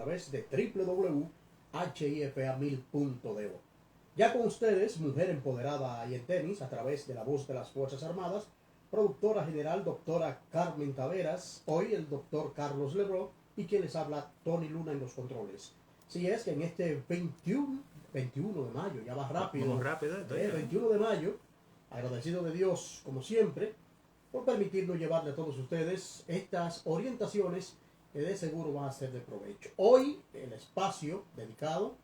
través de www.hifa1000.do. Ya con ustedes, mujer empoderada y en tenis, a través de la voz de las Fuerzas Armadas, productora general doctora Carmen Taveras, hoy el doctor Carlos Lebró y quien les habla Tony Luna en los controles. Si es que en este 21 de mayo, ya va rápido, vamos rápido 21 de mayo, agradecido de Dios como siempre, por permitirnos llevarle a todos ustedes estas orientaciones que de seguro van a ser de provecho. Hoy el espacio dedicado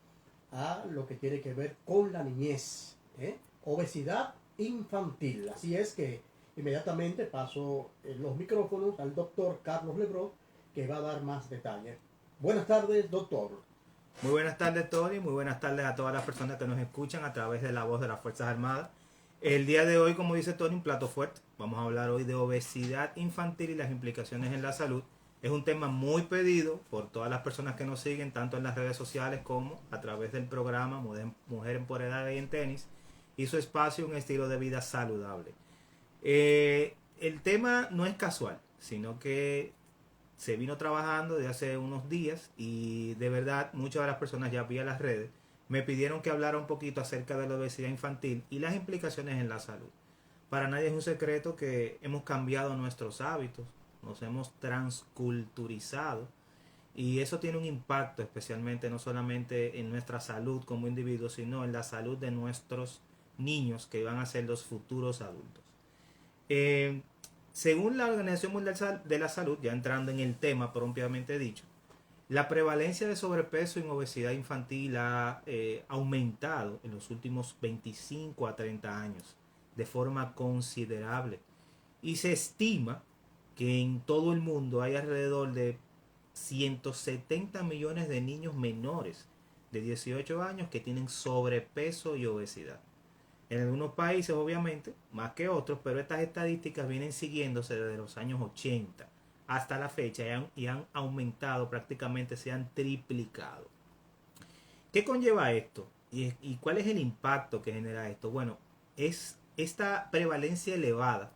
a lo que tiene que ver con la niñez, obesidad infantil. Así es que inmediatamente paso los micrófonos al doctor Carlos Lebró, que va a dar más detalles. Buenas tardes, doctor. Muy buenas tardes, Tony. Muy buenas tardes a todas las personas que nos escuchan a través de la voz de las Fuerzas Armadas. El día de hoy, como dice Tony, un plato fuerte. Vamos a hablar hoy de obesidad infantil y las implicaciones en la salud. Es un tema muy pedido por todas las personas que nos siguen, tanto en las redes sociales como a través del programa Mujer Empoderada y en Tenis y su espacio, un estilo de vida saludable. El tema no es casual, sino que se vino trabajando desde hace unos días y de verdad muchas de las personas ya vía las redes me pidieron que hablara un poquito acerca de la obesidad infantil y las implicaciones en la salud. Para nadie es un secreto que hemos cambiado nuestros hábitos, nos hemos transculturizado y eso tiene un impacto especialmente no solamente en nuestra salud como individuos, sino en la salud de nuestros niños que van a ser los futuros adultos. Según la Organización Mundial de la Salud, ya entrando en el tema propiamente dicho, la prevalencia de sobrepeso y obesidad infantil ha aumentado en los últimos 25 a 30 años de forma considerable y se estima que en todo el mundo hay alrededor de 170 millones de niños menores de 18 años que tienen sobrepeso y obesidad. En algunos países, obviamente, más que otros, pero estas estadísticas vienen siguiéndose desde los años 80 hasta la fecha y han aumentado prácticamente, se han triplicado. ¿Qué conlleva esto? ¿Y cuál es el impacto que genera esto? Bueno, es esta prevalencia elevada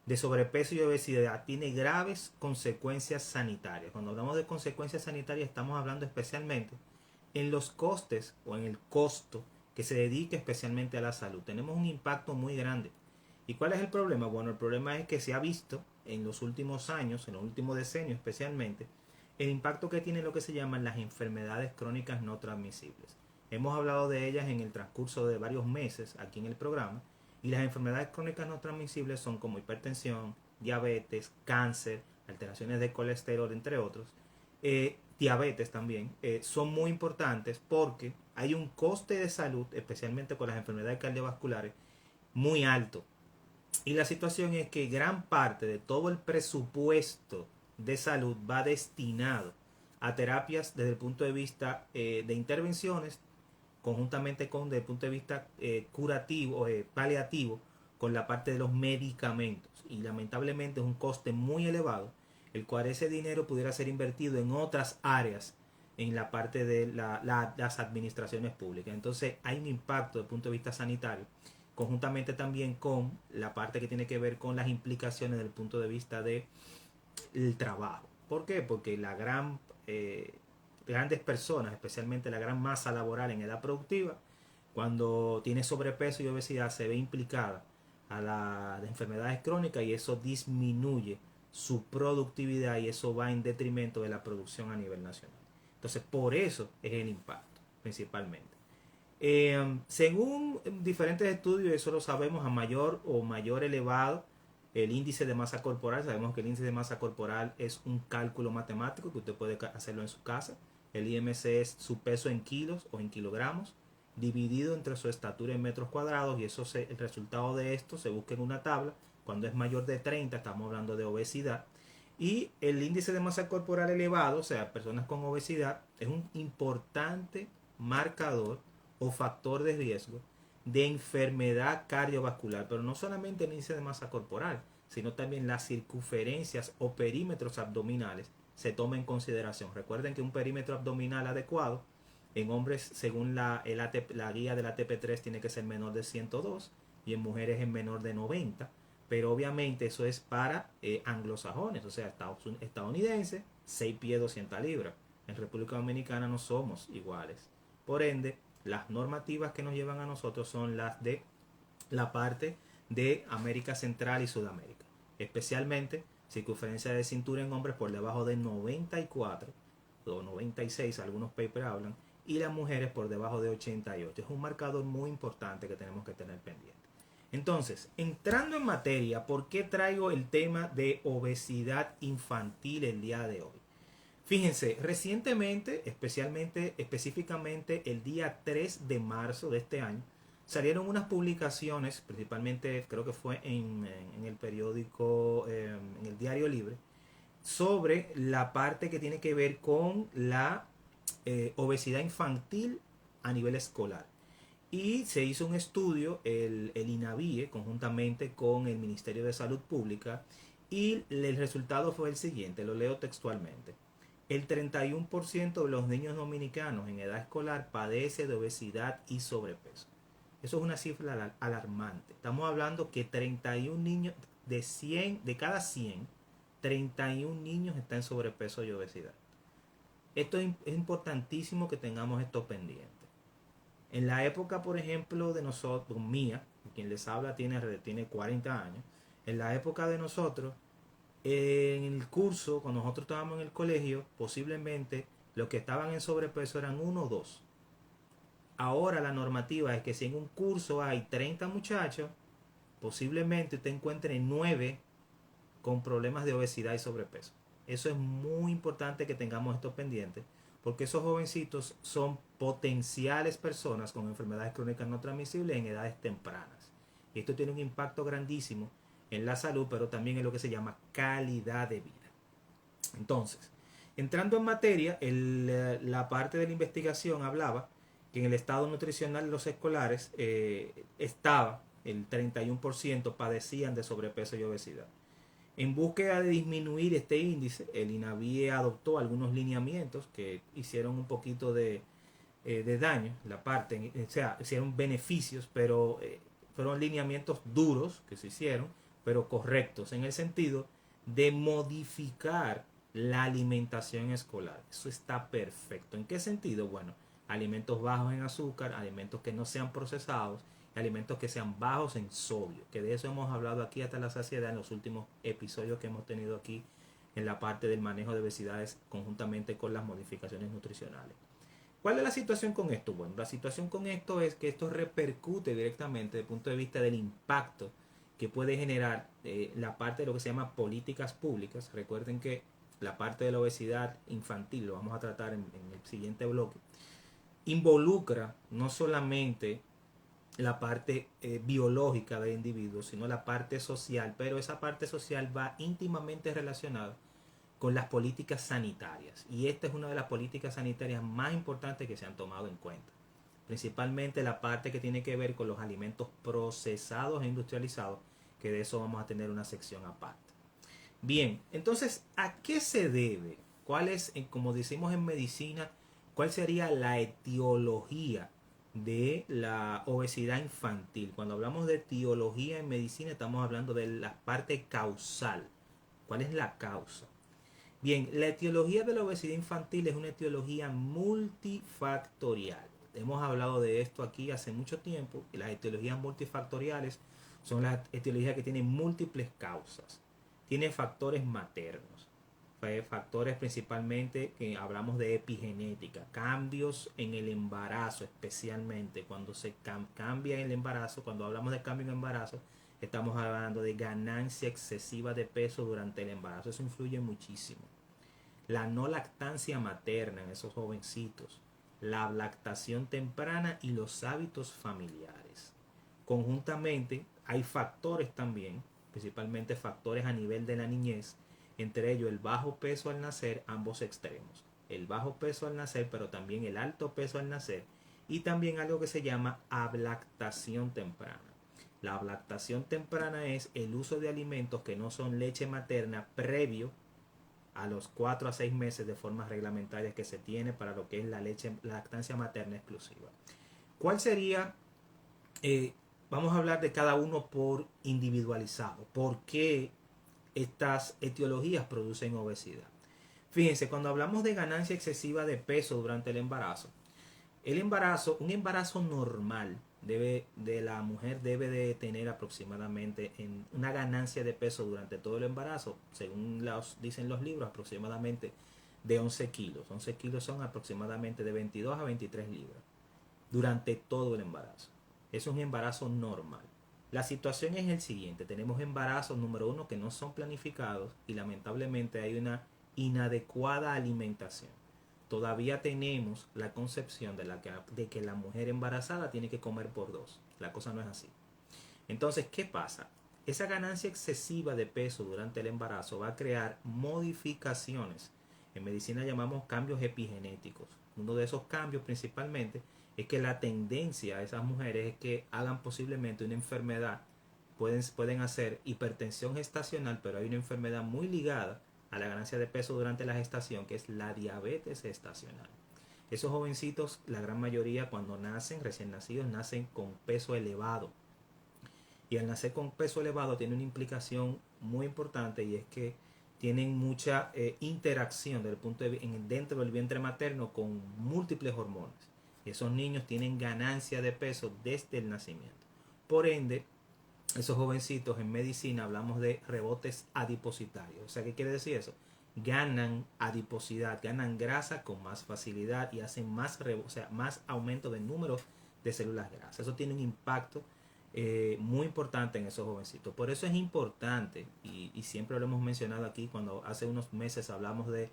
de sobrepeso y obesidad tiene graves consecuencias sanitarias. Cuando hablamos de consecuencias sanitarias estamos hablando especialmente en los costes o en el costo que se dedica especialmente a la salud. Tenemos un impacto muy grande. ¿Y cuál es el problema? Bueno, el problema es que se ha visto en los últimos años, en los últimos decenios especialmente, el impacto que tienen lo que se llaman las enfermedades crónicas no transmisibles. Hemos hablado de ellas en el transcurso de varios meses aquí en el programa, y las enfermedades crónicas no transmisibles son como hipertensión, diabetes, cáncer, alteraciones de colesterol, entre otros. Diabetes también, son muy importantes porque hay un coste de salud, especialmente con las enfermedades cardiovasculares, muy alto. Y la situación es que gran parte de todo el presupuesto de salud va destinado a terapias desde el punto de vista de intervenciones, conjuntamente desde el punto de vista curativo, paliativo, con la parte de los medicamentos. Y lamentablemente es un coste muy elevado, el cual ese dinero pudiera ser invertido en otras áreas en la parte de las administraciones públicas. Entonces hay un impacto desde el punto de vista sanitario, conjuntamente también con la parte que tiene que ver con las implicaciones desde el punto de vista del trabajo. ¿Por qué? Porque grandes personas, especialmente la gran masa laboral en edad productiva, cuando tiene sobrepeso y obesidad se ve implicada a las enfermedades crónicas y eso disminuye su productividad y eso va en detrimento de la producción a nivel nacional. Entonces, por eso es el impacto, principalmente. Según diferentes estudios, eso lo sabemos, a mayor elevado el índice de masa corporal, sabemos que el índice de masa corporal es un cálculo matemático que usted puede hacerlo en su casa. El IMC es su peso en kilos o en kilogramos dividido entre su estatura en metros cuadrados y el resultado de esto se busca en una tabla. Cuando es mayor de 30 estamos hablando de obesidad y el índice de masa corporal elevado, o sea, personas con obesidad, es un importante marcador o factor de riesgo de enfermedad cardiovascular, pero no solamente el índice de masa corporal, sino también las circunferencias o perímetros abdominales se toma en consideración. Recuerden que un perímetro abdominal adecuado en hombres, según la guía del ATP3, tiene que ser menor de 102 y en mujeres es menor de 90, pero obviamente eso es para anglosajones, o sea, estadounidense, 6 pies 200 libras. En República Dominicana no somos iguales. Por ende, las normativas que nos llevan a nosotros son las de la parte de América Central y Sudamérica. Especialmente circunferencia de cintura en hombres por debajo de 94 o 96, algunos papers hablan, y las mujeres por debajo de 88. Es un marcador muy importante que tenemos que tener pendiente. Entonces, entrando en materia, ¿por qué traigo el tema de obesidad infantil el día de hoy? Fíjense, recientemente, específicamente el día 3 de marzo de este año, salieron unas publicaciones, principalmente creo que fue en el periódico, en el Diario Libre, sobre la parte que tiene que ver con la obesidad infantil a nivel escolar. Y se hizo un estudio, el INAVIE, conjuntamente con el Ministerio de Salud Pública, y el resultado fue el siguiente, lo leo textualmente. El 31% de los niños dominicanos en edad escolar padece de obesidad y sobrepeso. Eso es una cifra alarmante. Estamos hablando que 31 niños de cada 100, 31 niños están en sobrepeso y obesidad. Esto es importantísimo que tengamos esto pendiente. En la época, por ejemplo, de nosotros, mía, quien les habla tiene 40 años, en la época de nosotros, en el curso, cuando nosotros estábamos en el colegio, posiblemente los que estaban en sobrepeso eran 1 o 2. Ahora la normativa es que si en un curso hay 30 muchachos, posiblemente usted encuentre 9 con problemas de obesidad y sobrepeso. Eso es muy importante que tengamos esto pendiente, porque esos jovencitos son potenciales personas con enfermedades crónicas no transmisibles en edades tempranas. Y esto tiene un impacto grandísimo en la salud, pero también en lo que se llama calidad de vida. Entonces, entrando en materia, la parte de la investigación hablaba que en el estado nutricional de los escolares estaba el 31% padecían de sobrepeso y obesidad. En búsqueda de disminuir este índice, el INAVIE adoptó algunos lineamientos que hicieron un poquito de daño, la parte, o sea, hicieron beneficios, pero fueron lineamientos duros que se hicieron, pero correctos, en el sentido de modificar la alimentación escolar. Eso está perfecto. ¿En qué sentido? Bueno, alimentos bajos en azúcar, alimentos que no sean procesados, alimentos que sean bajos en sodio, que de eso hemos hablado aquí hasta la saciedad en los últimos episodios que hemos tenido aquí en la parte del manejo de obesidades conjuntamente con las modificaciones nutricionales. ¿Cuál es la situación con esto? Bueno, la situación con esto es que esto repercute directamente desde el punto de vista del impacto que puede generar la parte de lo que se llama políticas públicas. Recuerden que la parte de la obesidad infantil, lo vamos a tratar en el siguiente bloque, involucra no solamente la parte biológica del individuo, sino la parte social, pero esa parte social va íntimamente relacionada con las políticas sanitarias, y esta es una de las políticas sanitarias más importantes que se han tomado en cuenta, principalmente la parte que tiene que ver con los alimentos procesados e industrializados, que de eso vamos a tener una sección aparte. Bien, entonces, ¿a qué se debe? ¿Cuál es, como decimos en medicina, cuál sería la etiología de la obesidad infantil? Cuando hablamos de etiología en medicina, estamos hablando de la parte causal. ¿Cuál es la causa? Bien, la etiología de la obesidad infantil es una etiología multifactorial. Hemos hablado de esto aquí hace mucho tiempo, y las etiologías multifactoriales son las etiologías que tienen múltiples causas. Tiene factores maternos, factores principalmente que hablamos de epigenética, cambios en el embarazo, especialmente cuando se cambia el embarazo. Cuando hablamos de cambio en embarazo, estamos hablando de ganancia excesiva de peso durante el embarazo. Eso influye muchísimo. La no lactancia materna en esos jovencitos, la lactación temprana y los hábitos familiares. Conjuntamente hay factores también, principalmente factores a nivel de la niñez, entre ellos el bajo peso al nacer, ambos extremos. El bajo peso al nacer, pero también el alto peso al nacer, y también algo que se llama ablactación temprana. La ablactación temprana es el uso de alimentos que no son leche materna previo a los 4 a 6 meses de formas reglamentarias que se tiene para lo que es la lactancia materna exclusiva. ¿Cuál sería? Vamos a hablar de cada uno por individualizado. ¿Por qué estas etiologías producen obesidad? Fíjense, cuando hablamos de ganancia excesiva de peso durante el embarazo, un embarazo normal de la mujer debe de tener aproximadamente en una ganancia de peso durante todo el embarazo, según dicen los libros, aproximadamente de 11 kilos. 11 kilos son aproximadamente de 22 a 23 libras durante todo el embarazo. Es un embarazo normal. La situación es el siguiente: tenemos embarazos, número uno, que no son planificados y lamentablemente hay una inadecuada alimentación. Todavía tenemos la concepción de que la mujer embarazada tiene que comer por dos. La cosa no es así. Entonces, ¿qué pasa? Esa ganancia excesiva de peso durante el embarazo va a crear modificaciones. En medicina llamamos cambios epigenéticos. Uno de esos cambios principalmente es que la tendencia a esas mujeres es que hagan posiblemente una enfermedad. Pueden hacer hipertensión gestacional, pero hay una enfermedad muy ligada a la ganancia de peso durante la gestación, que es la diabetes gestacional. Esos jovencitos, la gran mayoría cuando nacen, recién nacidos, nacen con peso elevado. Y al nacer con peso elevado tiene una implicación muy importante, y es que tienen mucha interacción dentro del vientre materno con múltiples hormonas. Y esos niños tienen ganancia de peso desde el nacimiento. Por ende, esos jovencitos en medicina hablamos de rebotes adipositarios. O sea, ¿qué quiere decir eso? Ganan adiposidad, ganan grasa con más facilidad y hacen más aumento del número de células grasas. Eso tiene un impacto muy importante en esos jovencitos. Por eso es importante, y siempre lo hemos mencionado aquí cuando hace unos meses hablamos de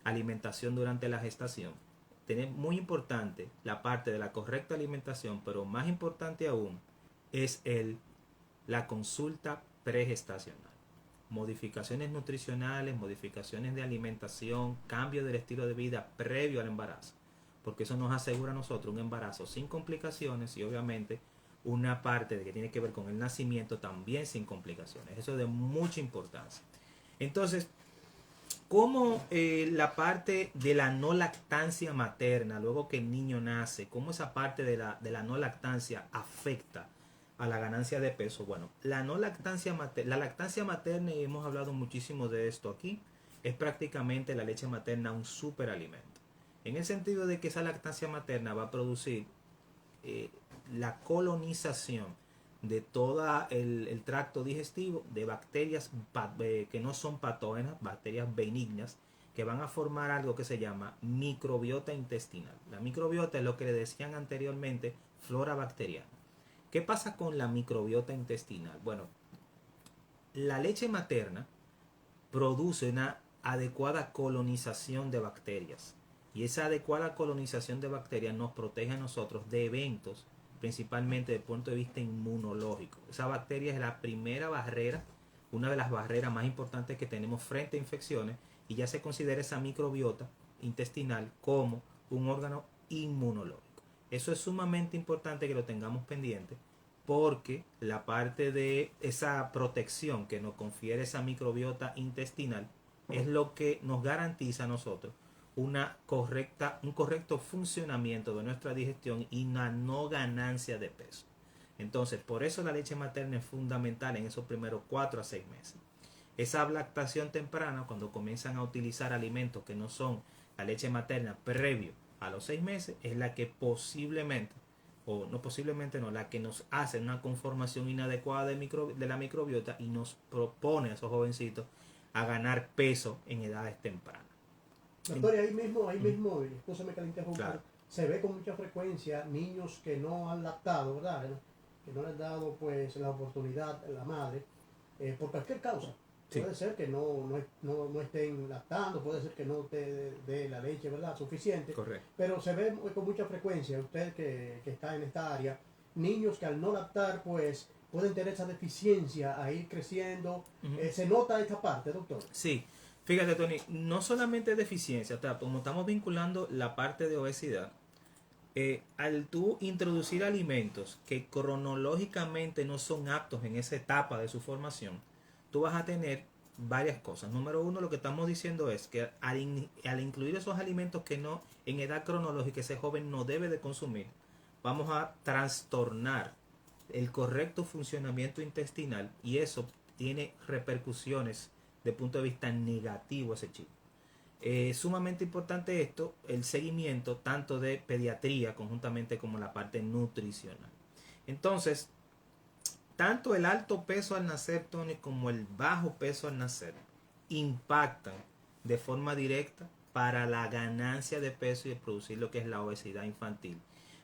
alimentación durante la gestación. Tener muy importante la parte de la correcta alimentación, pero más importante aún es la consulta pregestacional. Modificaciones nutricionales, modificaciones de alimentación, cambio del estilo de vida previo al embarazo, porque eso nos asegura a nosotros un embarazo sin complicaciones y obviamente una parte de que tiene que ver con el nacimiento también sin complicaciones. Eso es de mucha importancia. Entonces, ¿cómo la parte de la no lactancia materna, luego que el niño nace, cómo esa parte de la no lactancia afecta a la ganancia de peso? Bueno, la lactancia materna, y hemos hablado muchísimo de esto aquí, es prácticamente la leche materna un superalimento. En el sentido de que esa lactancia materna va a producir la colonización de todo el tracto digestivo de bacterias que no son patógenas, bacterias benignas, que van a formar algo que se llama microbiota intestinal. La microbiota es lo que le decían anteriormente, flora bacteriana. ¿Qué pasa con la microbiota intestinal? Bueno, la leche materna produce una adecuada colonización de bacterias. Y esa adecuada colonización de bacterias nos protege a nosotros de eventos, principalmente desde el punto de vista inmunológico. Esa bacteria es la primera barrera, una de las barreras más importantes que tenemos frente a infecciones, y ya se considera esa microbiota intestinal como un órgano inmunológico. Eso es sumamente importante que lo tengamos pendiente, porque la parte de esa protección que nos confiere esa microbiota intestinal es lo que nos garantiza a nosotros un correcto funcionamiento de nuestra digestión y una no ganancia de peso. Entonces, por eso la leche materna es fundamental en esos primeros 4 a 6 meses. Esa lactación temprana, cuando comienzan a utilizar alimentos que no son la leche materna previo a los 6 meses, es la que la que nos hace una conformación inadecuada de la microbiota y nos propone a esos jovencitos a ganar peso en edades tempranas. Doctor, y ahí mismo, escúchame que le interrumpa, claro, se ve con mucha frecuencia niños que no han lactado, ¿verdad? Que no les han dado pues la oportunidad a la madre, por cualquier causa. Sí. Puede ser que no estén lactando, puede ser que no te dé la leche, ¿verdad?, suficiente. Correcto. Pero se ve con mucha frecuencia, usted que está en esta área, niños que al no lactar pues pueden tener esa deficiencia a ir creciendo. ¿Se nota esta parte, doctor? Sí. Fíjate, Tony, no solamente deficiencia, como estamos vinculando la parte de obesidad, al tú introducir alimentos que cronológicamente no son aptos en esa etapa de su formación, tú vas a tener varias cosas. Número uno, lo que estamos diciendo es que al incluir esos alimentos que no en edad cronológica ese joven no debe de consumir, vamos a trastornar el correcto funcionamiento intestinal, y eso tiene repercusiones de punto de vista negativo a ese chico. Sumamente importante esto, el seguimiento tanto de pediatría conjuntamente como la parte nutricional. Entonces, tanto el alto peso al nacer, Tony, como el bajo peso al nacer impactan de forma directa para la ganancia de peso y de producir lo que es la obesidad infantil.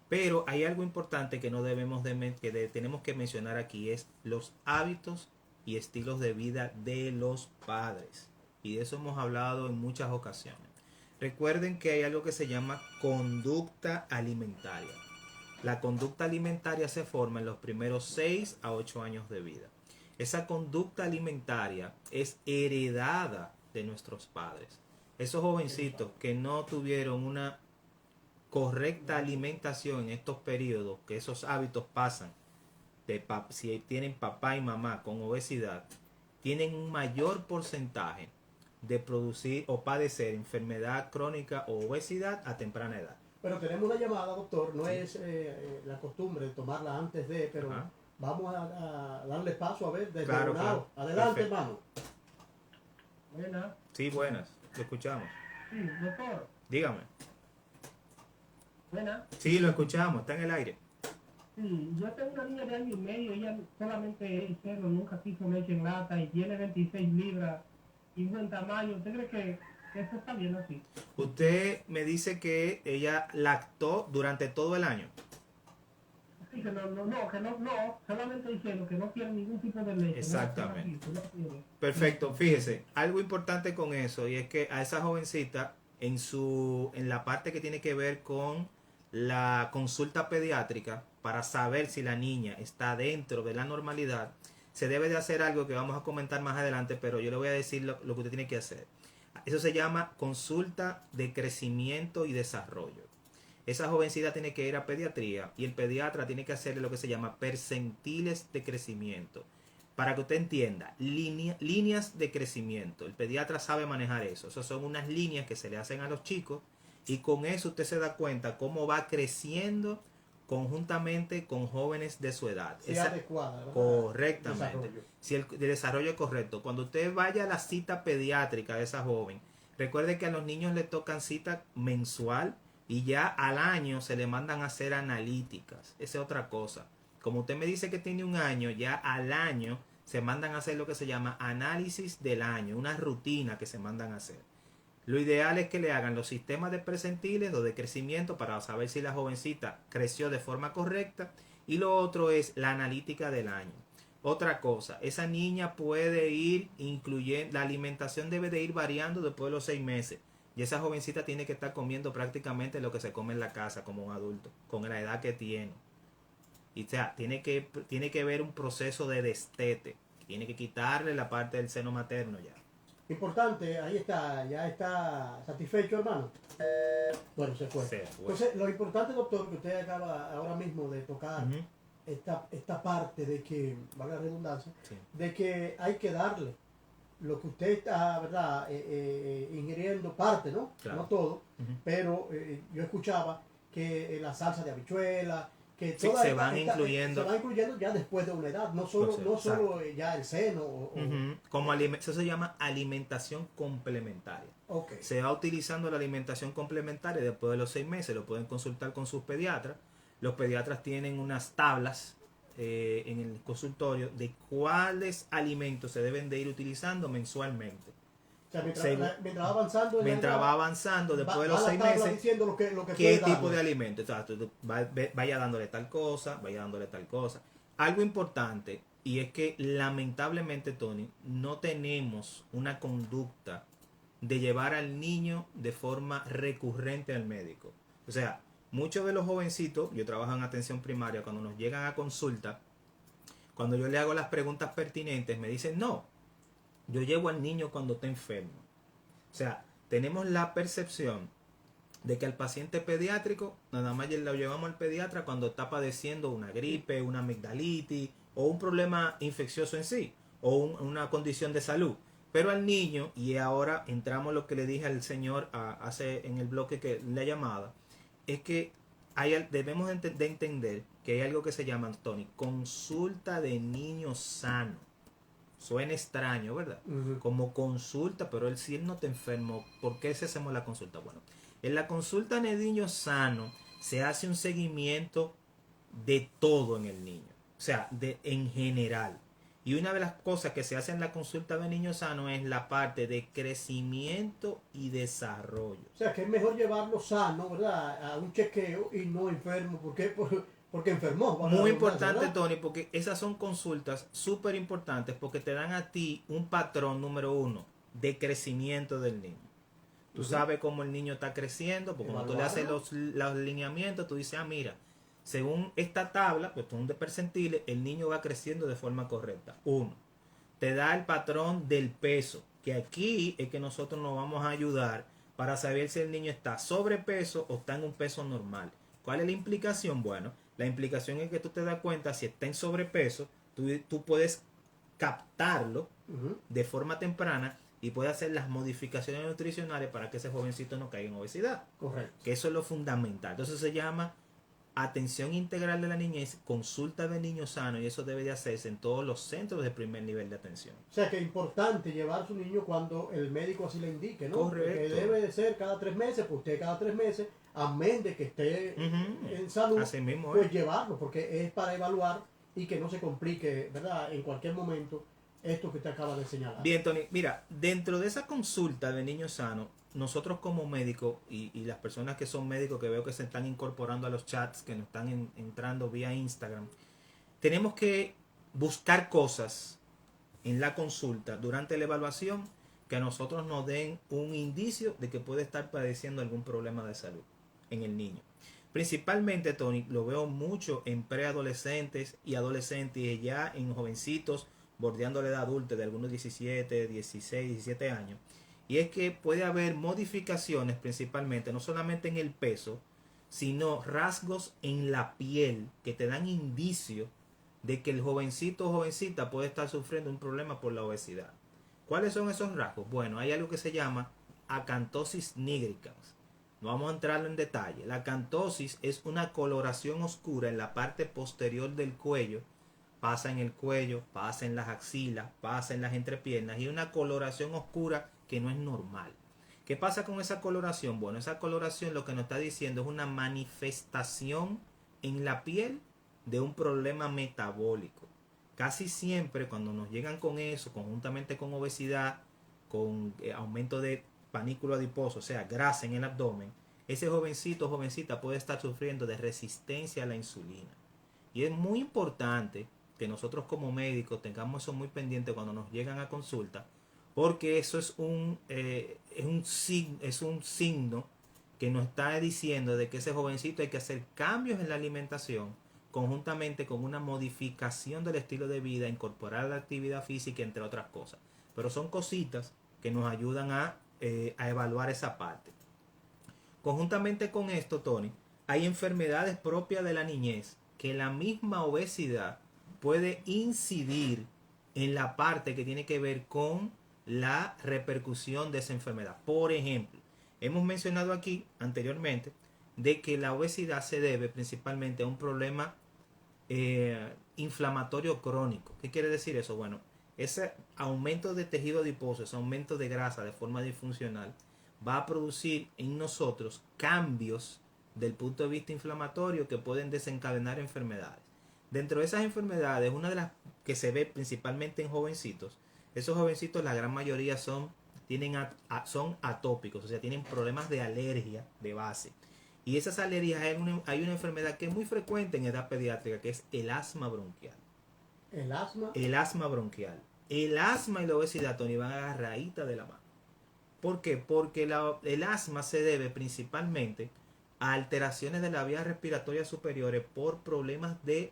Pero hay algo importante que no debemos tenemos que mencionar aquí, es los hábitos y estilos de vida de los padres. Y de eso hemos hablado en muchas ocasiones. Recuerden que hay algo que se llama conducta alimentaria. La conducta alimentaria se forma en los primeros 6 a 8 años de vida. Esa conducta alimentaria es heredada de nuestros padres. Esos jovencitos que no tuvieron una correcta alimentación en estos periodos, que esos hábitos pasan si tienen papá y mamá con obesidad, tienen un mayor porcentaje de producir o padecer enfermedad crónica o obesidad a temprana edad. Pero tenemos una llamada, doctor. No es la costumbre de tomarla antes de, pero Ajá. vamos a darle paso a ver desde Claro, Bonao. claro. Adelante, Perfecto. hermano. Buenas. Sí, buenas. Lo escuchamos. Sí, doctor. Dígame. Buenas. Sí, lo escuchamos. Está en el aire. Sí, yo tengo una niña de año y medio, ella solamente es cero, nunca quiso leche en lata y tiene 26 libras y buen tamaño. ¿Usted cree que eso está bien así? Usted me dice que ella lactó durante todo el año. Sí, que no, solamente diciendo que no quiere ningún tipo de leche. Exactamente. No quiere. Perfecto. Fíjese, algo importante con eso y es que a esa jovencita en la parte que tiene que ver con la consulta pediátrica para saber si la niña está dentro de la normalidad, se debe de hacer algo que vamos a comentar más adelante, pero yo le voy a decir lo que usted tiene que hacer. Eso se llama consulta de crecimiento y desarrollo. Esa jovencita tiene que ir a pediatría y el pediatra tiene que hacerle lo que se llama percentiles de crecimiento. Para que usted entienda, líneas de crecimiento. El pediatra sabe manejar eso. Esas son unas líneas que se le hacen a los chicos y con eso usted se da cuenta cómo va creciendo conjuntamente con jóvenes de su edad. Sí, adecuada, ¿verdad? Correctamente. Desarrollo. Si el desarrollo es correcto. Cuando usted vaya a la cita pediátrica de esa joven, recuerde que a los niños le tocan cita mensual y ya al año se le mandan a hacer analíticas. Esa es otra cosa. Como usted me dice que tiene un año, ya al año se mandan a hacer lo que se llama análisis del año, una rutina que se mandan a hacer. Lo ideal es que le hagan los sistemas de percentiles o de crecimiento para saber si la jovencita creció de forma correcta. Y lo otro es la analítica del año. Otra cosa, esa niña puede ir incluyendo, la alimentación debe de ir variando después de los 6 meses. Y esa jovencita tiene que estar comiendo prácticamente lo que se come en la casa como un adulto, con la edad que tiene. Y o sea, tiene que ver un proceso de destete. Tiene que quitarle la parte del seno materno ya. Importante, ahí está, ya está satisfecho, hermano. Bueno, se fue. Se fue. Entonces, lo importante, doctor, que usted acaba ahora mismo de tocar Ujú. esta parte de que, valga la redundancia, Sí. de que hay que darle lo que usted está, ¿verdad? Ingiriendo parte, ¿no? Claro. No todo, Ujú. pero yo escuchaba que la salsa de habichuela, que Sí, se van incluyendo. se van incluyendo ya después de una edad, no solo, Entonces, no solo ya el seno Ujú. Eso se llama alimentación complementaria. Ok. Se va utilizando la alimentación complementaria después de los 6 meses. Lo pueden consultar con sus pediatras. Los pediatras tienen unas tablas en el consultorio de cuáles alimentos se deben de ir utilizando mensualmente. O sea, Según- mientras va avanzando, Mientras va avanzando después de los 6 tabla meses, diciendo lo que qué puede tipo darle. de alimento. Exacto, vaya dándole tal cosa, vaya dándole tal cosa. Algo importante, y es que lamentablemente, Tony, no tenemos una conducta de llevar al niño de forma recurrente al médico. O sea, muchos de los jovencitos, yo trabajo en atención primaria, cuando nos llegan a consulta, cuando yo le hago las preguntas pertinentes, me dicen, no, yo llevo al niño cuando está enfermo. O sea, tenemos la percepción de que al paciente pediátrico, nada más lo llevamos al pediatra cuando está padeciendo una gripe, una amigdalitis o un problema infeccioso en sí, o una condición de salud. Pero al niño, y ahora entramos lo que le dije al señor hace en el bloque que la llamada, es que debemos de entender que hay algo que se llama, Tony, consulta de niño sano. O Suena extraño, ¿verdad? Ujú. Como consulta, pero si él no está enfermo, ¿por qué se hacemos la consulta? Bueno, en la consulta en el niño sano se hace un seguimiento de todo en el niño, o sea, en general. Y una de las cosas que se hace en la consulta de niño sano es la parte de crecimiento y desarrollo. O sea, que es mejor llevarlo sano, ¿verdad? A un chequeo y no enfermo. ¿Por qué? Porque enfermó. valga la Muy redundancia, importante, ¿verdad? Tony, porque esas son consultas súper importantes porque te dan a ti un patrón número uno de crecimiento del niño. Tú Ujú. sabes cómo el niño está creciendo, porque cuando tú le haces los lineamientos, tú dices, ah, mira, según esta tabla, pues son de percentiles, el niño va creciendo de forma correcta. Uno, te da el patrón del peso, que aquí es que nosotros nos vamos a ayudar para saber si el niño está sobrepeso o está en un peso normal. ¿Cuál es la implicación? Bueno, la implicación es que tú te das cuenta si está en sobrepeso, tú puedes captarlo Ujú. de forma temprana y puedes hacer las modificaciones nutricionales para que ese jovencito no caiga en obesidad. Correcto. Que eso es lo fundamental. Entonces se llama atención integral de la niñez, consulta de niño sano, y eso debe de hacerse en todos los centros de primer nivel de atención. O sea, que es importante llevar a su niño cuando el médico así le indique, ¿no? Correcto. Que debe de ser cada 3 meses, pues usted cada 3 meses, amén de que esté Ujú. en salud, Así mismo pues es. llevarlo, porque es para evaluar y que no se complique, ¿verdad? En cualquier momento, esto que usted acaba de señalar. Bien, Tony, mira, dentro de esa consulta de niño sano, nosotros como médicos y las personas que son médicos que veo que se están incorporando a los chats, que nos están entrando vía Instagram, tenemos que buscar cosas en la consulta durante la evaluación que a nosotros nos den un indicio de que puede estar padeciendo algún problema de salud en el niño. Principalmente, Tony, lo veo mucho en preadolescentes y adolescentes y ya en jovencitos bordeando la edad adulta de algunos 17, 16, 17 años. Y es que puede haber modificaciones principalmente, no solamente en el peso, sino rasgos en la piel que te dan indicio de que el jovencito o jovencita puede estar sufriendo un problema por la obesidad. ¿Cuáles son esos rasgos? Bueno, hay algo que se llama acantosis nigricans. No vamos a entrar en detalle. La acantosis es una coloración oscura en la parte posterior del cuello. Pasa en el cuello, pasa en las axilas, pasa en las entrepiernas y una coloración oscura que no es normal. ¿Qué pasa con esa coloración? Bueno, esa coloración lo que nos está diciendo es una manifestación en la piel de un problema metabólico. Casi siempre cuando nos llegan con eso, conjuntamente con obesidad, con aumento de panículo adiposo, o sea, grasa en el abdomen, ese jovencito o jovencita puede estar sufriendo de resistencia a la insulina. Y es muy importante que nosotros como médicos tengamos eso muy pendiente cuando nos llegan a consulta, porque eso es un signo que nos está diciendo de que ese jovencito hay que hacer cambios en la alimentación conjuntamente con una modificación del estilo de vida, incorporar la actividad física, entre otras cosas. Pero son cositas que nos ayudan a evaluar esa parte. Conjuntamente con esto, Tony, hay enfermedades propias de la niñez que la misma obesidad puede incidir en la parte que tiene que ver con la repercusión de esa enfermedad. Por ejemplo, hemos mencionado aquí anteriormente de que la obesidad se debe principalmente a un problema inflamatorio crónico. ¿Qué quiere decir eso? Bueno, ese aumento de tejido adiposo, ese aumento de grasa de forma disfuncional, va a producir en nosotros cambios del punto de vista inflamatorio que pueden desencadenar enfermedades. Dentro de esas enfermedades, una de las que se ve principalmente en jovencitos, esos jovencitos la gran mayoría son atópicos, o sea, tienen problemas de alergia de base. Y esas alergias, hay una enfermedad que es muy frecuente en edad pediátrica, que es el asma bronquial. El asma. El asma bronquial. El asma y la obesidad, Tony, van agarraditas de la mano. ¿Por qué? Porque el asma se debe principalmente a alteraciones de la vía respiratoria superiores por problemas de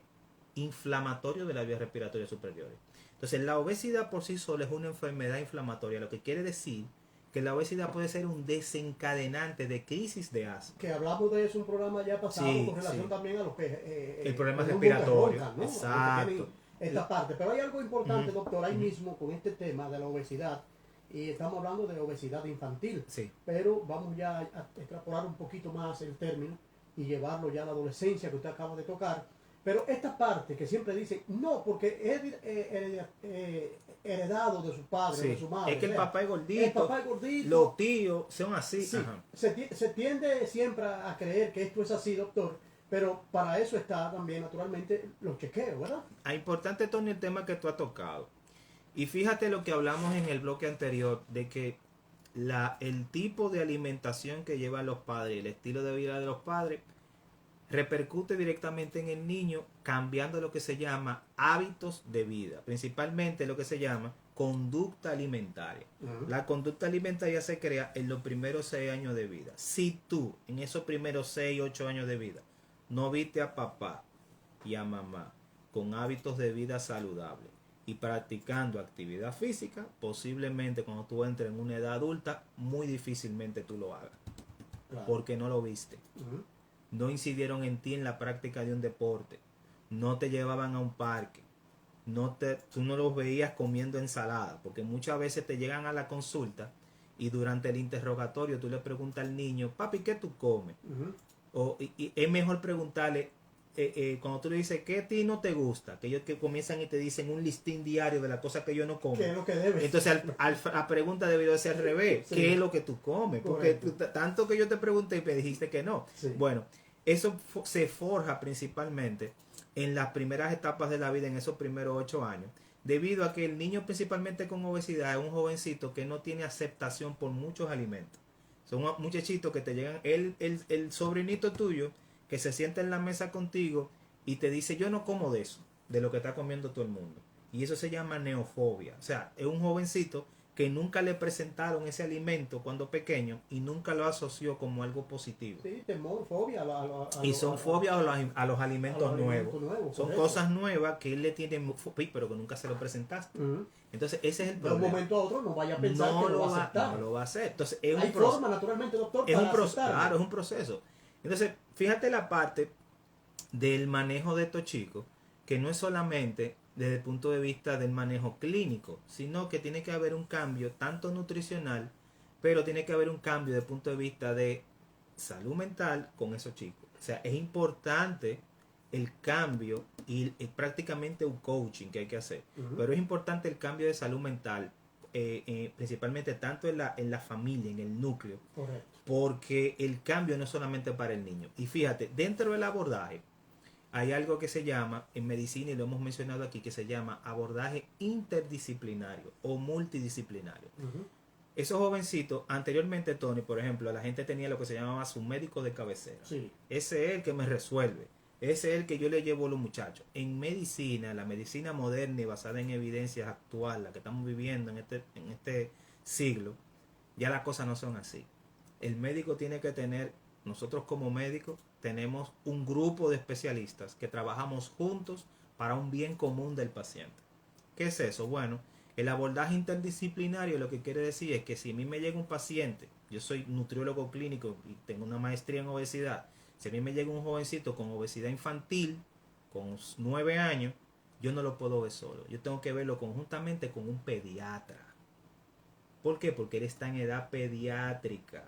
inflamatorio de la vía respiratoria superiores. Entonces, la obesidad por sí sola es una enfermedad inflamatoria, lo que quiere decir que la obesidad puede ser un desencadenante de crisis de asma. Que hablamos de eso en un programa ya pasado, Sí, con relación sí. también a los que El problema con un respiratorio. roncan, ¿no? Exacto. Que tienen esta parte. Pero hay algo importante, Ujú, doctor, ahí ujú. mismo con este tema de la obesidad. Y estamos hablando de obesidad infantil. Sí. Pero vamos ya a extrapolar un poquito más el término y llevarlo ya a la adolescencia que usted acaba de tocar. Pero esta parte que siempre dicen, no, porque heredado de su padre o Sí. de su madre. Es que o el sea, papá es el gordito, papá es gordito. los tíos son así. Sí, Ajá. se tiende siempre a creer que esto es así, doctor, pero para eso está también naturalmente los chequeos, ¿verdad? Es importante, Tony, el tema que tú has tocado. Y fíjate lo que hablamos en el bloque anterior, de que el tipo de alimentación que llevan los padres, el estilo de vida de los padres, repercute directamente en el niño, cambiando lo que se llama hábitos de vida, principalmente lo que se llama conducta alimentaria. Ujú. La conducta alimentaria se crea en los primeros 6 años de vida. Si tú en esos primeros 6, 8 años de vida no viste a papá y a mamá con hábitos de vida saludables y practicando actividad física, posiblemente cuando tú entres en una edad adulta, muy difícilmente tú lo hagas, Claro. porque no lo viste. Ujú. No incidieron en ti en la práctica de un deporte, no te llevaban a un parque, tú no los veías comiendo ensalada, porque muchas veces te llegan a la consulta y durante el interrogatorio tú le preguntas al niño, papi, ¿qué tú comes? Ujú. Y es mejor preguntarle, cuando tú le dices, ¿qué a ti no te gusta? Que ellos que comienzan y te dicen un listín diario de las cosas que yo no como. ¿Qué es lo que debe? Entonces la pregunta debió de ser al revés. Sí. ¿Qué es lo que tú comes? Porque Correcto. tanto que yo te pregunté y me dijiste que no. Sí. Bueno, eso se forja principalmente en las primeras etapas de la vida, en esos primeros 8 años, debido a que el niño principalmente con obesidad es un jovencito que no tiene aceptación por muchos alimentos. Son muchachitos que te llegan, el sobrinito tuyo que se sienta en la mesa contigo y te dice, yo no como de eso, de lo que está comiendo todo el mundo. Y eso se llama neofobia. O sea, es un jovencito que nunca le presentaron ese alimento cuando pequeño y nunca lo asoció como algo positivo. Sí, temor, fobia. Y son fobias a los alimentos nuevos. Son correcto. cosas nuevas que él le tiene fobia, pero que nunca se lo presentaste. Ujú. Entonces ese es el De un problema. momento a otro no vaya a pensar que lo va a aceptar. No lo va a hacer. Entonces es Hay un proceso. forma, naturalmente, doctor, Es para un proceso, aceptarlo. claro, es un proceso. Entonces, fíjate la parte del manejo de estos chicos, que no es solamente desde el punto de vista del manejo clínico, sino que tiene que haber un cambio tanto nutricional, pero tiene que haber un cambio desde el punto de vista de salud mental con esos chicos. O sea, es importante el cambio y prácticamente un coaching que hay que hacer, Ujú. pero es importante el cambio de salud mental, principalmente tanto en la familia, en el núcleo, Correcto. porque el cambio no es solamente para el niño. Y fíjate, dentro del abordaje hay algo que se llama, en medicina, y lo hemos mencionado aquí, que se llama abordaje interdisciplinario o multidisciplinario. Ujú. Esos jovencitos, anteriormente, Tony, por ejemplo, la gente tenía lo que se llamaba su médico de cabecera. Sí. Ese es el que me resuelve. Ese es el que yo le llevo a los muchachos. En medicina, la medicina moderna y basada en evidencias actual, la que estamos viviendo en este siglo, ya las cosas no son así. El médico tiene que tener, nosotros como médicos, tenemos un grupo de especialistas que trabajamos juntos para un bien común del paciente. ¿Qué es eso? Bueno, el abordaje interdisciplinario lo que quiere decir es que si a mí me llega un paciente, yo soy nutriólogo clínico y tengo una maestría en obesidad, si a mí me llega un jovencito con obesidad infantil, con 9 años, yo no lo puedo ver solo. Yo tengo que verlo conjuntamente con un pediatra. ¿Por qué? Porque él está en edad pediátrica.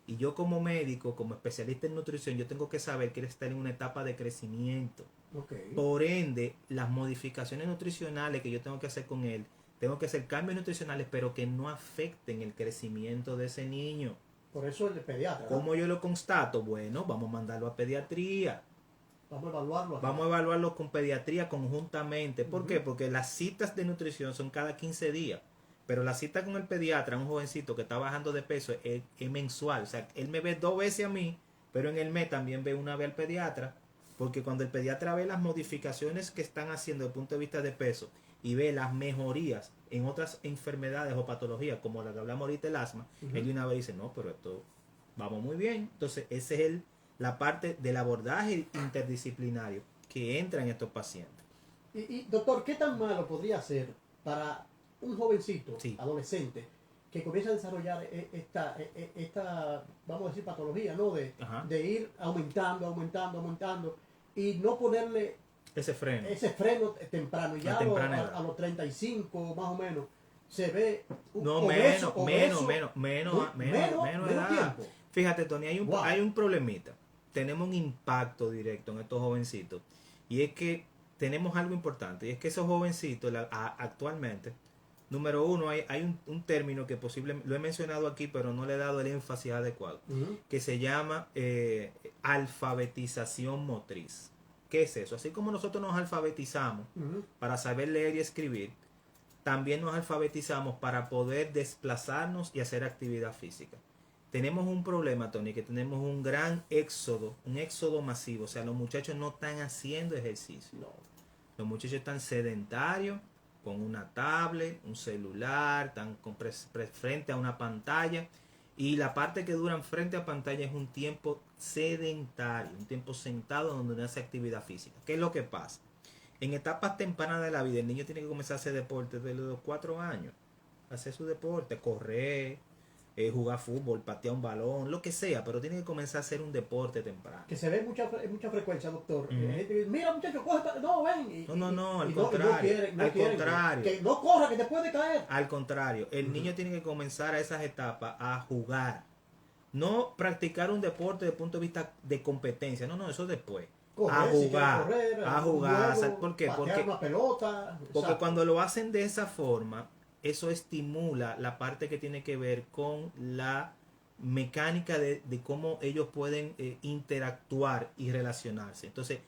Y yo como médico, como especialista en nutrición, yo tengo que saber que él está en una etapa de crecimiento. Okay. Por ende, las modificaciones nutricionales que yo tengo que hacer con él, tengo que hacer cambios nutricionales, pero que no afecten el crecimiento de ese niño. Por eso el de pediatra. ¿no? ¿Cómo yo lo constato? Bueno, vamos a mandarlo a pediatría. Vamos a evaluarlo. aquí. Vamos a evaluarlo con pediatría conjuntamente. ¿Por Ujú. qué? Porque las citas de nutrición son cada 15 días. Pero la cita con el pediatra, un jovencito que está bajando de peso, es mensual. O sea, él me ve 2 veces a mí, pero en el mes también ve una vez al pediatra. Porque cuando el pediatra ve las modificaciones que están haciendo desde el punto de vista de peso y ve las mejorías en otras enfermedades o patologías, como la que hablamos ahorita, el asma, Ujú. él de una vez dice, no, pero esto vamos muy bien. Entonces, esa es la parte del abordaje interdisciplinario que entra en estos pacientes. Y, doctor, ¿qué tan malo podría ser para un jovencito, Sí. adolescente, que comienza a desarrollar esta, vamos a decir, patología, ¿no? Ajá. De ir aumentando, y no ponerle Ese freno. ese freno temprano. Y ya A temprana edad. a los 35 más o menos se ve No, obeso, menos edad. tiempo. Fíjate, Tony, Wow. hay un problemita. Tenemos un impacto directo en estos jovencitos. Y es que tenemos algo importante. Y es que esos jovencitos actualmente Número uno, hay un término que posiblemente lo he mencionado aquí, pero no le he dado el énfasis adecuado, que se llama alfabetización motriz. ¿Qué es eso? Así como nosotros nos alfabetizamos para saber leer y escribir, también nos alfabetizamos para poder desplazarnos y hacer actividad física. Tenemos un problema, Tony, que tenemos un gran éxodo, un éxodo masivo. O sea, los muchachos no están haciendo ejercicio. No. Los muchachos están sedentarios, con una tablet, un celular, están frente a una pantalla. Y la parte que duran frente a pantalla es un tiempo sedentario, un tiempo sentado donde no hace actividad física. ¿Qué es lo que pasa? En etapas tempranas de la vida, el niño tiene que comenzar a hacer deporte desde los 4 años. Hacer su deporte, correr, jugar fútbol, patear un balón, lo que sea, pero tiene que comenzar a hacer un deporte temprano. Que se ve mucha frecuencia, doctor. Gente dice, mira muchacho, coge, no, ven. No, al contrario. Contrario. Que no corra, que te puede caer. Al contrario, el niño tiene que comenzar a esas etapas a jugar. No practicar un deporte desde el punto de vista de competencia. No, eso después. Correr, a jugar. Juego, ¿Por qué? Porque una pelota. Porque cuando lo hacen de esa forma, eso estimula la parte que tiene que ver con la mecánica de cómo ellos pueden interactuar y relacionarse. Entonces,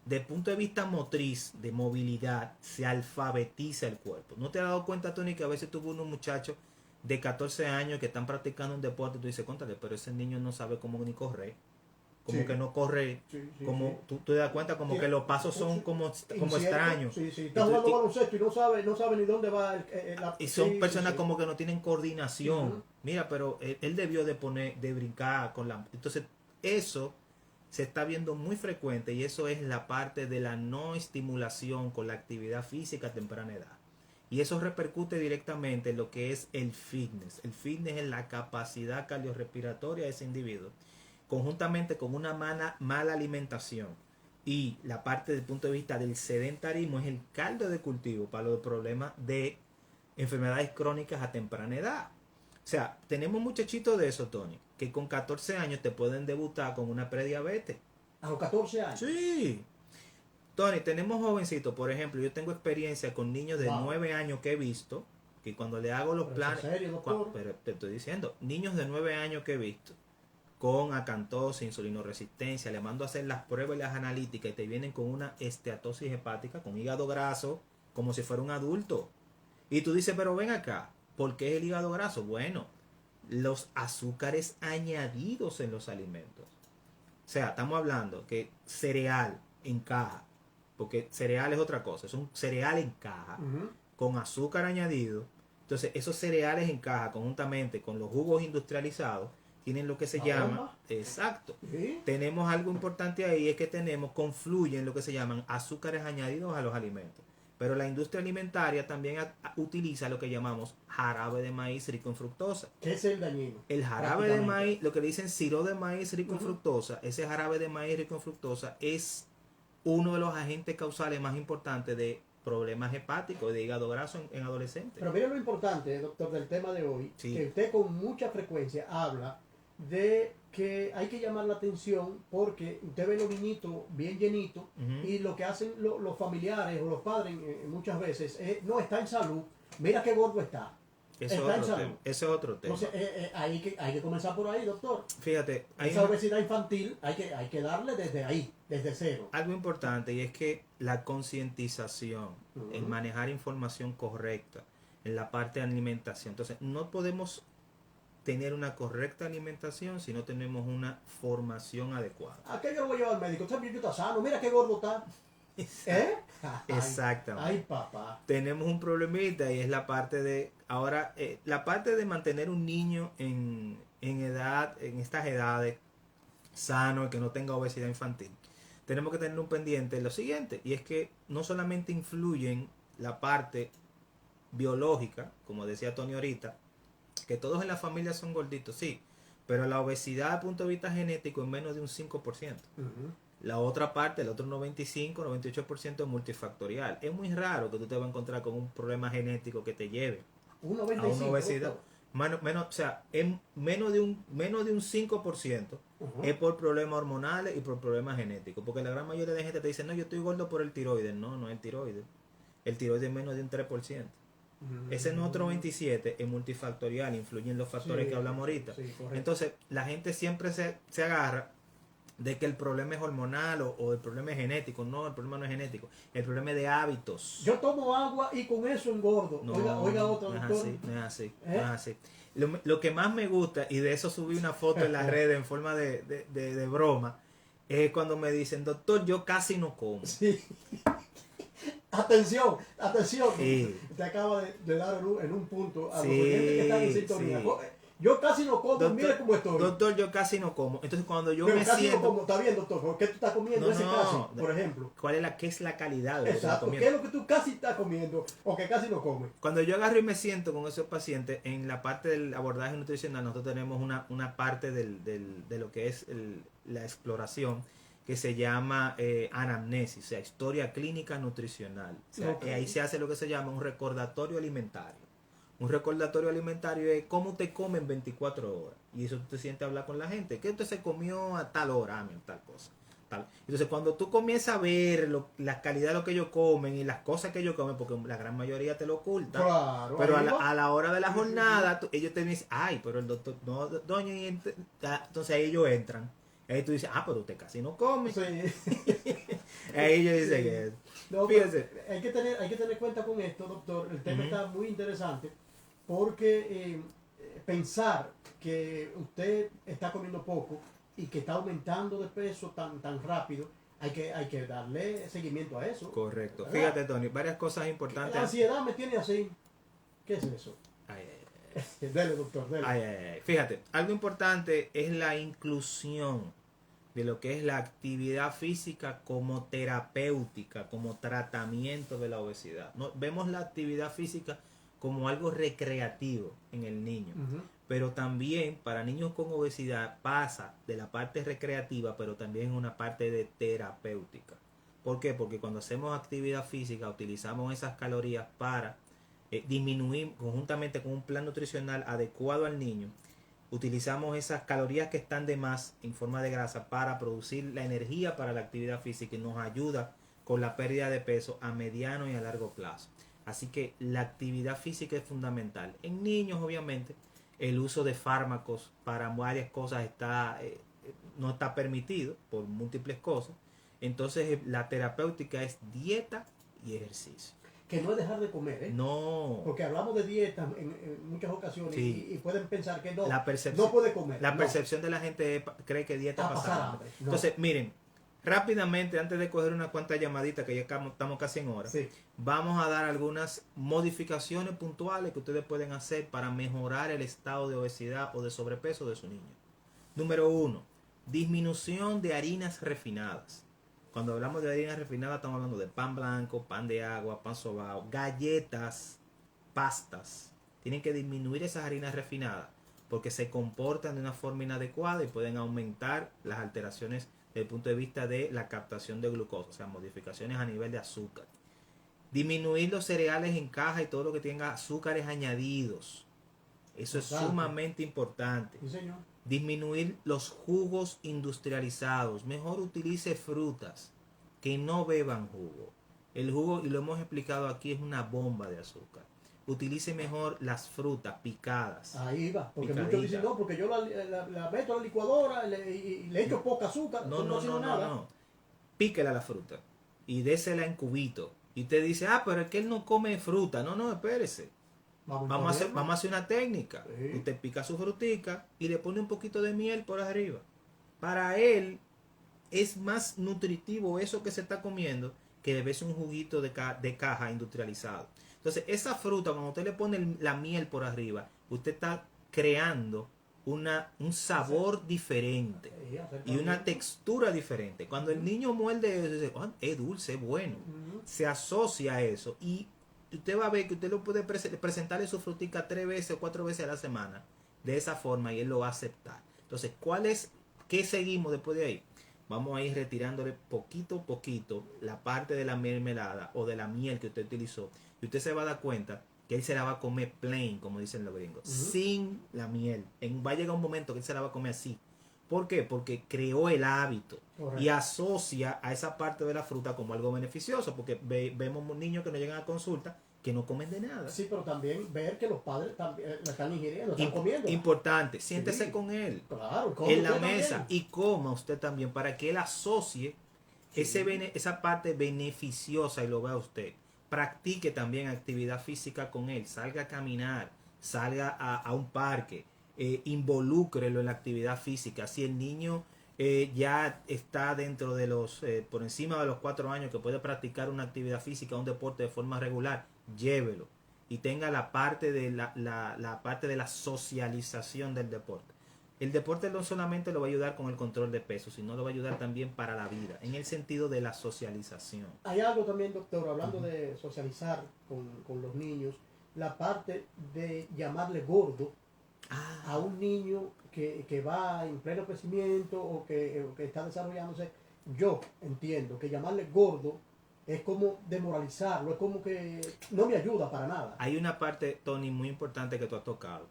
desde el punto de vista motriz, de movilidad, se alfabetiza el cuerpo. ¿No te has dado cuenta, Tony, que a veces tuvo unos muchachos de 14 años que están practicando un deporte y tú dices, cóntale, pero ese niño no sabe cómo ni correr? Como que no corre, como tú te das cuenta, como que los pasos son como extraños. Está jugando baloncesto y no sabe ni dónde va y son personas como que no tienen coordinación. Mira, pero él debió de brincar con la... Entonces, eso se está viendo muy frecuente y eso es la parte de la no estimulación con la actividad física a temprana edad. Y eso repercute directamente en lo que es el fitness. El fitness es la capacidad cardiorrespiratoria de ese individuo, conjuntamente con una mala alimentación y la parte del punto de vista del sedentarismo es el caldo de cultivo para los problemas de enfermedades crónicas a temprana edad. O sea, tenemos muchachitos de eso, Tony, que con 14 años te pueden debutar con una prediabetes. ¿A los 14 años? Sí. Tony, tenemos jovencitos, por ejemplo, yo tengo experiencia con niños de 9 años que he visto, que cuando le hago los planes... ¿En serio, doctor? Pero te estoy diciendo, niños de 9 años que he visto, con acantosis, insulinoresistencia, le mando a hacer las pruebas y las analíticas y te vienen con una esteatosis hepática, con hígado graso, como si fuera un adulto. Y tú dices, pero ven acá, ¿por qué es el hígado graso? Bueno, los azúcares añadidos en los alimentos. O sea, estamos hablando que cereal en caja, porque cereal es otra cosa, es un cereal en caja, con azúcar añadido. Entonces, esos cereales en caja, conjuntamente con los jugos industrializados, tienen lo que se llama, exacto. ¿Sí? Tenemos algo importante ahí, es que confluyen lo que se llaman azúcares añadidos a los alimentos. Pero la industria alimentaria también utiliza lo que llamamos jarabe de maíz rico en fructosa. ¿Qué es el dañino? El jarabe de maíz, lo que le dicen sirope de maíz rico en fructosa, ese jarabe de maíz rico en fructosa es uno de los agentes causales más importantes de problemas hepáticos, de hígado graso en adolescentes. Pero mire lo importante, doctor, del tema de hoy, que usted con mucha frecuencia habla de que hay que llamar la atención porque usted ve los niñitos bien llenitos y lo que hacen los familiares o los padres muchas veces es, no, está en salud, mira qué gordo está. Ese es otro tema. Entonces hay que comenzar por ahí, doctor. Fíjate, esa obesidad infantil hay que darle desde ahí, desde cero. Algo importante y es que la concientización, el manejar información correcta en la parte de alimentación. Entonces, no podemos tener una correcta alimentación si no tenemos una formación adecuada. ¿A qué yo lo voy a llevar al médico? Este muchacho está sano, mira qué gordo está. Exactamente. Ay, papá. Tenemos un problemita y es la parte de ahora la parte de mantener un niño en edad, en estas edades, sano y que no tenga obesidad infantil. Tenemos que tener un pendiente de lo siguiente, y es que no solamente influyen la parte biológica, como decía Tony ahorita, que todos en la familia son gorditos, sí, pero la obesidad desde el punto de vista genético es menos de un 5%. La otra parte, el otro 95-98% es multifactorial. Es muy raro que tú te vas a encontrar con un problema genético que te lleve a una obesidad. O sea, menos de un 5% es por problemas hormonales y por problemas genéticos. Porque la gran mayoría de gente te dice, no, yo estoy gordo por el tiroides. No, no es el tiroides. El tiroides es menos de un 3%. Ese otro 27 es multifactorial, influyen los factores Sí, que hablamos ahorita. sí, correcto. Entonces, la gente siempre se agarra de que el problema es hormonal o el problema es genético. No, el problema no es genético. El problema es de hábitos. Yo tomo agua y con eso engordo. No, Oiga otra, no es doctor. así, no es así, ¿Eh? no es así. Lo que más me gusta, y de eso subí una foto en las redes en forma de broma, es cuando me dicen, doctor, yo casi no como. Sí. Atención, atención. Sí. Te acaba de dar en un punto a Sí, los oyentes que están en sintonía. sí. Yo casi no como, mire cómo estoy. Doctor, yo casi no como. Entonces cuando yo Pero me casi siento... no como. Está bien, doctor. ¿Por qué tú estás comiendo No, ese no, casi, por ejemplo? ¿Qué es la calidad de lo que Exacto. estoy ¿Qué es comiendo? lo que tú casi estás comiendo o que casi no comes? Cuando yo agarro y me siento con esos pacientes, en la parte del abordaje nutricional, nosotros tenemos una parte de lo que es la exploración que se llama anamnesis, o sea, historia clínica nutricional. O sea, Ok. ahí se hace lo que se llama un recordatorio alimentario. Un recordatorio alimentario es cómo te comen 24 horas. Y eso tú te sientes a hablar con la gente. ¿Qué usted se comió a tal hora? Tal cosa. Tal. Entonces, cuando tú comienzas a ver la calidad de lo que ellos comen y las cosas que ellos comen, porque la gran mayoría te lo ocultan. Claro. Pero ahí va. a la hora de la Sí, sí, jornada, ellos te dicen, ay, pero el doctor, no, doña, entonces ahí ellos entran. Ahí tú dices, pero usted casi no come. Sí. Ahí ellos dicen Sí. que... No, pero Fíjese. hay que tener cuenta con esto, doctor. El tema Ujú. está muy interesante porque pensar que usted está comiendo poco y que está aumentando de peso tan rápido, hay que darle seguimiento a eso. Correcto. ¿Verdad? Fíjate, Tony, varias cosas La importantes. ansiedad me tiene así. ¿Qué es eso? Ay, ay, ay. Dele, doctor, dele. Ay, ay, ay. Fíjate, algo importante es la inclusión de lo que es la actividad física como terapéutica, como tratamiento de la obesidad. No, vemos la actividad física como algo recreativo en el niño, Ujú. pero también para niños con obesidad pasa de la parte recreativa, pero también una parte de terapéutica. ¿Por qué? Porque cuando hacemos actividad física utilizamos esas calorías para disminuir conjuntamente con un plan nutricional adecuado al niño. Utilizamos esas calorías que están de más en forma de grasa para producir la energía para la actividad física y nos ayuda con la pérdida de peso a mediano y a largo plazo. Así que la actividad física es fundamental. En niños, obviamente, el uso de fármacos para varias cosas no está permitido por múltiples cosas. Entonces, la terapéutica es dieta y ejercicio. Que no es dejar de comer, ¿eh? No. Porque hablamos de dieta en muchas ocasiones Sí. y pueden pensar que no, La percepción, no puede comer. la No. percepción de la gente cree que dieta es A pasar pasar hambre. hambre. No. Entonces, miren, rápidamente, antes de coger unas cuantas llamaditas, que ya estamos casi en hora, Sí. vamos a dar algunas modificaciones puntuales que ustedes pueden hacer para mejorar el estado de obesidad o de sobrepeso de su niño. Número 1, disminución de harinas refinadas. Cuando hablamos de harinas refinadas estamos hablando de pan blanco, pan de agua, pan sobao, galletas, pastas. Tienen que disminuir esas harinas refinadas porque se comportan de una forma inadecuada y pueden aumentar las alteraciones desde el punto de vista de la captación de glucosa, o sea, modificaciones a nivel de azúcar. Disminuir los cereales en caja y todo lo que tenga azúcares añadidos. Eso es Importante. sumamente importante. Sí, señor. Disminuir los jugos industrializados. Mejor utilice frutas, que no beban jugo. El jugo, y lo hemos explicado aquí, es una bomba de azúcar. Utilice mejor las frutas picadas. Ahí va. Porque Picadita. muchos dicen, no, porque yo la meto a la licuadora y le echo poca azúcar. No, eso no, sirve no, no, nada. no. Píquela la fruta y désela en cubito. Y usted dice, pero es que él no come fruta. No, no, espérese. Vamos a hacer una técnica. Sí. Usted pica su frutica y le pone un poquito de miel por arriba. Para él es más nutritivo eso que se está comiendo que beberse un juguito de caja industrializado. Entonces, esa fruta, cuando usted le pone la miel por arriba, usted está creando un sabor diferente Sí, hacer y una también. textura diferente. Cuando el niño muerde eso, dice, es dulce, es bueno. Ujú. Se asocia a eso y usted va a ver que usted lo puede presentarle su frutica 3 veces o 4 veces a la semana de esa forma y él lo va a aceptar. Entonces, ¿qué seguimos después de ahí? Vamos a ir retirándole poquito a poquito la parte de la mermelada o de la miel que usted utilizó y usted se va a dar cuenta que él se la va a comer plain, como dicen los gringos, sin la miel. Va a llegar un momento que él se la va a comer así. ¿Por qué? Porque creó el hábito. Correcto. Y asocia a esa parte de la fruta como algo beneficioso, porque vemos niños que nos llegan a consulta que no comen de nada. Sí, pero también ver que los padres también la están ingiriendo, están comiendo. Importante, siéntese Sí. con él Claro, en la usted mesa también. y coma usted también para que él asocie Sí. esa parte beneficiosa y lo vea usted. Practique también actividad física con él, salga a caminar, salga a un parque, involúcrelo en la actividad física. Si el niño ya está dentro de los, por encima de los 4 años que puede practicar una actividad física, un deporte de forma regular, llévelo y tenga la parte de la parte de la socialización del deporte. El deporte no solamente lo va a ayudar con el control de peso, sino lo va a ayudar también para la vida, en el sentido de la socialización. Hay algo también, doctor, hablando de socializar con los niños, la parte de llamarle gordo a un niño que va en pleno crecimiento o que está desarrollándose. Yo entiendo que llamarle gordo es como demoralizarlo, es como que no me ayuda para nada. Hay una parte, Tony, muy importante que tú has tocado,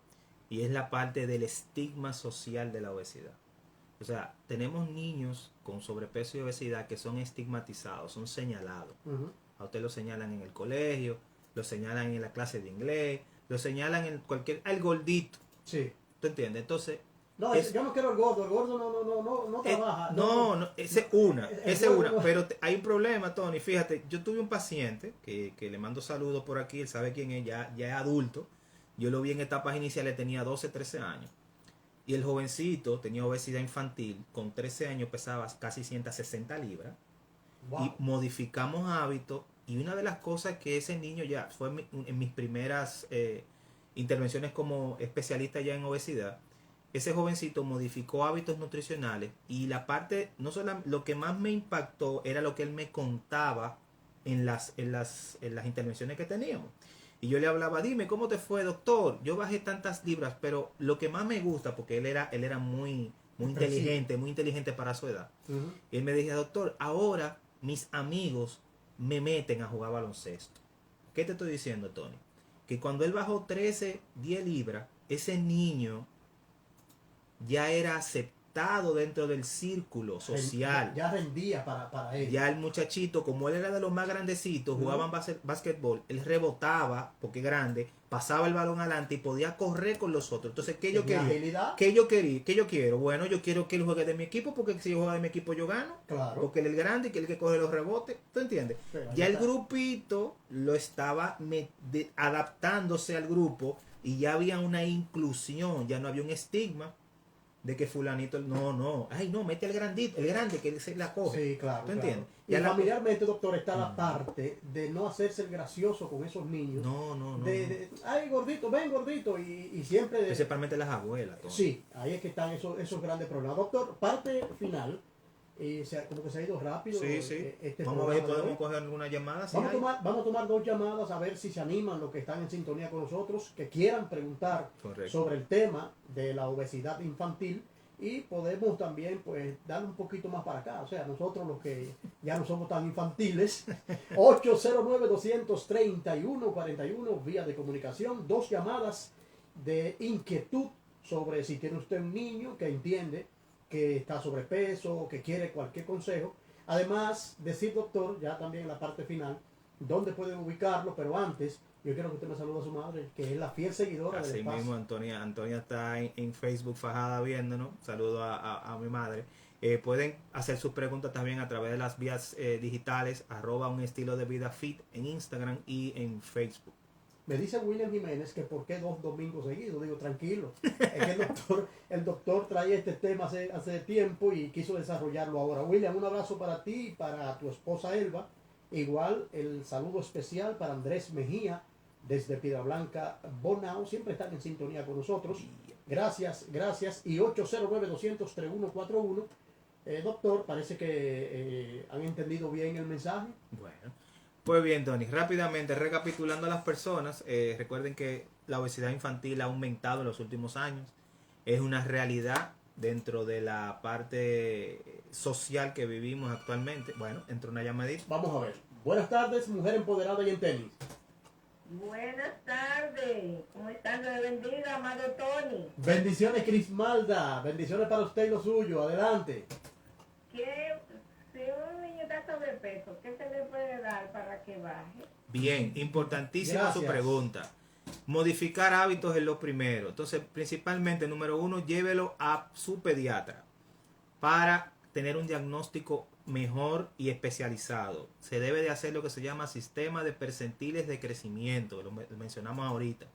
y es la parte del estigma social de la obesidad. O sea, tenemos niños con sobrepeso y obesidad que son estigmatizados, son señalados. Uh-huh. A usted lo señalan en el colegio, lo señalan en la clase de inglés, lo señalan en cualquier... el gordito. Sí. ¿Tú entiendes? Entonces... No, yo no quiero el gordo no trabaja. Esa es una, gordo. pero hay un problema, Tony. Fíjate, yo tuve un paciente que le mando saludos por aquí, él sabe quién es, ya es adulto. Yo lo vi en etapas iniciales, tenía 12, 13 años. Y el jovencito tenía obesidad infantil, con 13 años pesaba casi 160 libras. Wow. Y modificamos hábitos. Y una de las cosas que ese niño ya fue en mis primeras intervenciones como especialista ya en obesidad, ese jovencito modificó hábitos nutricionales y la parte, no solo lo que más me impactó era lo que él me contaba en las intervenciones que teníamos. Y yo le hablaba, dime, ¿cómo te fue, doctor? Yo bajé tantas libras, pero lo que más me gusta, porque él era muy inteligente para su edad. Uh-huh. Y él me decía, doctor, ahora mis amigos me meten a jugar baloncesto. ¿Qué te estoy diciendo, Tony? Que cuando él bajó 10 libras, ese niño ya era aceptado dentro del círculo social. Ya rendía para él. Ya el muchachito, como él era de los más grandecitos, jugaban básquetbol, él rebotaba, porque es grande, pasaba el balón adelante y podía correr con los otros. Entonces, ¿qué yo quería? ¿Qué yo quiero? Bueno, yo quiero que él juegue de mi equipo, porque si yo juego de mi equipo yo gano. Claro. Porque él es el grande y que él que coge los rebotes. ¿Tú entiendes? Ya el grupito lo estaba adaptándose al grupo y ya había una inclusión, ya no había un estigma de que fulanito, ay no, mete al grandito, el grande que se la coge. Sí, claro. ¿Tú entiendes? Y familiarmente, doctor, está la parte de no hacerse el gracioso con esos niños. No. Ay, gordito, ven gordito, y siempre... Principalmente las abuelas. Todo. Sí, ahí es que están esos grandes problemas. Doctor, parte final, como que se ha ido rápido. Sí. Este Vamos a ver si podemos coger alguna llamada. Vamos a tomar 2 llamadas a ver si se animan los que están en sintonía con nosotros, que quieran preguntar sobre el tema de la obesidad infantil, y podemos también pues darle un poquito más para acá. O sea, nosotros los que ya no somos tan infantiles, 809-231-41, vía de comunicación, 2 llamadas de inquietud sobre si tiene usted un niño que entiende que está sobrepeso o que quiere cualquier consejo. Además, decir, doctor, ya también en la parte final, dónde pueden ubicarlo, pero antes, yo quiero que usted me salude a su madre, que es la fiel seguidora del espacio. Así mismo, Antonia está en Facebook fajada viéndonos. Saludo a mi madre. Pueden hacer sus preguntas también a través de las vías digitales, @un estilo de vida fit en Instagram y en Facebook. Me dice William Jiménez que por qué 2 domingos seguidos. Digo, tranquilo. Es que el doctor trae este tema hace tiempo y quiso desarrollarlo ahora. William, un abrazo para ti y para tu esposa Elba. Igual el saludo especial para Andrés Mejía desde Piedra Blanca, Bonao. Siempre están en sintonía con nosotros. Gracias. Y 809-200-3141. Doctor, parece que han entendido bien el mensaje. Bueno. Pues bien, Tony, rápidamente recapitulando a las personas, recuerden que la obesidad infantil ha aumentado en los últimos años. Es una realidad dentro de la parte social que vivimos actualmente. Bueno, entra una llamadita. Vamos a ver. Buenas tardes, mujer empoderada y en tenis. Buenas tardes. ¿Cómo están? Dios bendiga, amado Tony. Bendiciones, Crismalda. Bendiciones para usted y lo suyo. Adelante. ¿Qué, si un niño está sobrepeso, qué se le puede dar para que baje? Bien, importantísima su Gracias. pregunta. Modificar hábitos es lo primero. Entonces, principalmente, número uno, llévelo a su pediatra para tener un diagnóstico mejor y especializado. Se debe de hacer lo que se llama sistema de percentiles de crecimiento, lo mencionamos ahorita.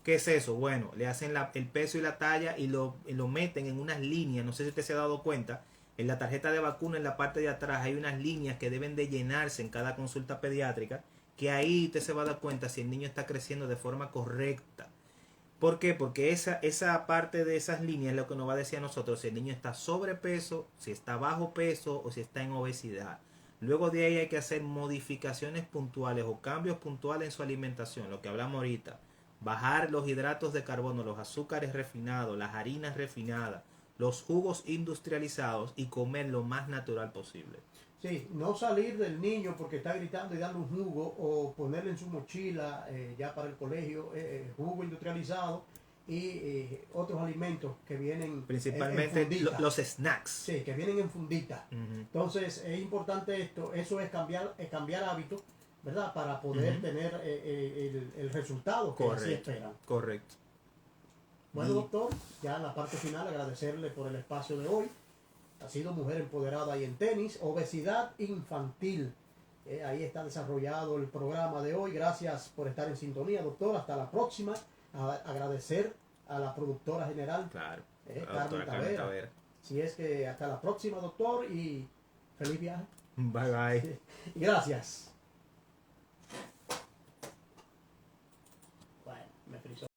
¿Qué es eso? Bueno, le hacen el peso y la talla y lo meten en unas líneas. No sé si usted se ha dado cuenta. En la tarjeta de vacuna, en la parte de atrás, hay unas líneas que deben de llenarse en cada consulta pediátrica, que ahí usted se va a dar cuenta si el niño está creciendo de forma correcta. ¿Por qué? Porque esa parte de esas líneas es lo que nos va a decir a nosotros si el niño está sobrepeso, si está bajo peso o si está en obesidad. Luego de ahí hay que hacer modificaciones puntuales o cambios puntuales en su alimentación, lo que hablamos ahorita. Bajar los hidratos de carbono, los azúcares refinados, las harinas refinadas, los jugos industrializados y comer lo más natural posible. Sí, no salir del niño porque está gritando y darle un jugo o ponerle en su mochila ya para el colegio jugo industrializado y otros alimentos que vienen Principalmente en fundita. los snacks. Sí, que vienen en fundita. Entonces es importante esto, eso es cambiar hábitos, ¿verdad? Para poder tener el resultado que así esperan. Correcto. Bueno, doctor, ya en la parte final agradecerle por el espacio de hoy. Ha sido Mujer Empoderada y en Tenis, obesidad infantil. Ahí está desarrollado el programa de hoy. Gracias por estar en sintonía, doctor. Hasta la próxima. Agradecer a la productora general, Claro. Carmen Tavera. Si es que hasta la próxima, doctor, y feliz viaje. Bye bye. Gracias.